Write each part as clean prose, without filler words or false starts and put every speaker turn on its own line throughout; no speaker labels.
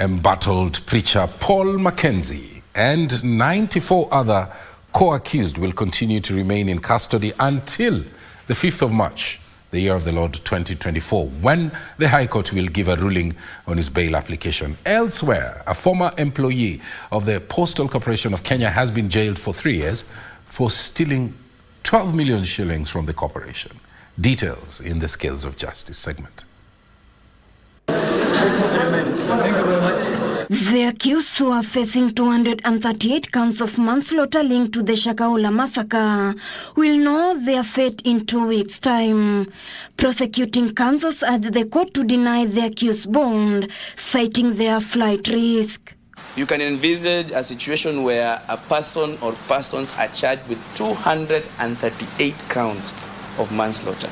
Embattled preacher Paul Mackenzie and 94 other co-accused will continue to remain in custody until the 5th of March, the year of the Lord 2024, when the High Court will give a ruling on his bail application. Elsewhere, a former employee of the Postal Corporation of Kenya has been jailed for 3 years for stealing 12 million shillings from the corporation. Details in the Scales of Justice segment.
The accused, who are facing 238 counts of manslaughter linked to the Shakahola massacre, will know their fate in 2 weeks' time. Prosecuting counsels urged the court to deny the accused bond, citing their flight risk.
You can envisage a situation where a person or persons are charged with 238 counts of manslaughter.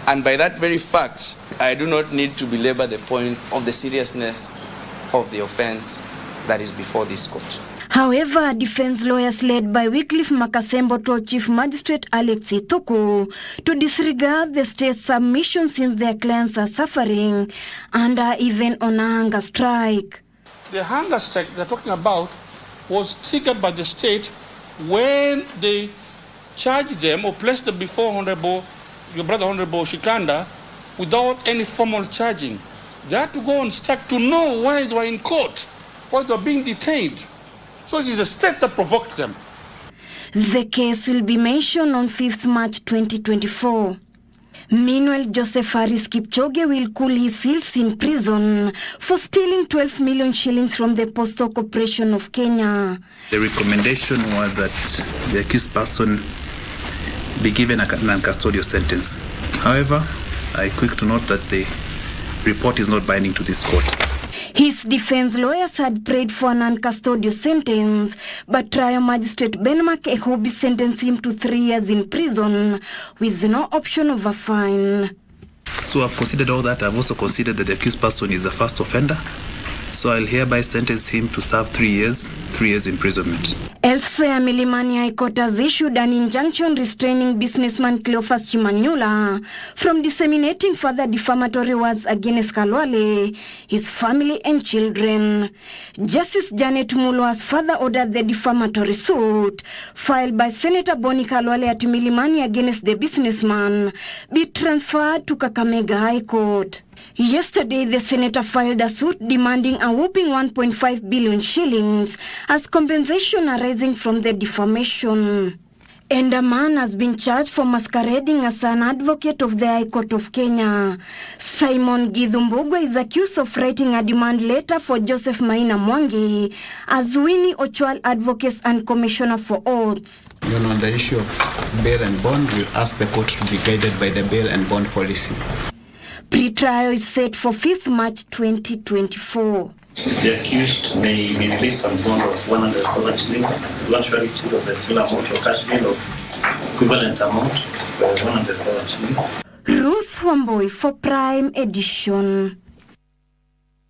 And by that very fact, I do not need to belabor the point of the seriousness of the offense that is before this court.
However, defense lawyers led by Wycliffe Makasembo told Chief Magistrate Alex Itoko to disregard the state's submission since their clients are suffering and are even on a hunger strike.
The hunger strike they're talking about was triggered by the state when they charged them or placed them before your brother Honorable Shikanda without any formal charging. They had to go on strike to know why they were in court, why they were being detained. So it is the state that provoked them.
The case will be mentioned on 5th March 2024. Meanwhile, Joseph Harris Kipchoge will cool his heels in prison for stealing 12 million shillings from the Postal Corporation of Kenya.
The recommendation was that the accused person be given a non-custodial sentence. However, I quick to note that the report is not binding to this court.
His defense lawyers had prayed for a non-custodial sentence, but trial magistrate Benmark Ehobi sentenced him to 3 years in prison with no option of a fine.
So I've considered all that. I've also considered that the accused person is a first offender. So I'll hereby sentence him to serve 3 years imprisonment.
Elsewhere, Milimani High Court has issued an injunction restraining businessman Cleophas Chimanyula from disseminating further defamatory words against Kalwale, his family and children. Justice Janet Mulu has further ordered the defamatory suit filed by Senator Boni Kalwale at Milimani against the businessman be transferred to Kakamega High Court. Yesterday, the senator filed a suit demanding a whopping 1.5 billion shillings as compensation arising from the defamation. And a man has been charged for masquerading as an advocate of the High Court of Kenya. Simon Githumbogwa is accused of writing a demand letter for Joseph Maina Mwangi as Winnie Ochwal Advocates and Commissioner for Oaths.
On the issue of bail and bond, we ask the court to be guided by the bail and bond policy.
Pre-trial is set for 5th March 2024.
The accused may be released on bond of 100,000 shillings, eventually of the full amount of cash bail of equivalent amount of 100,000 shillings.
Ruth Wamboi for Prime Edition.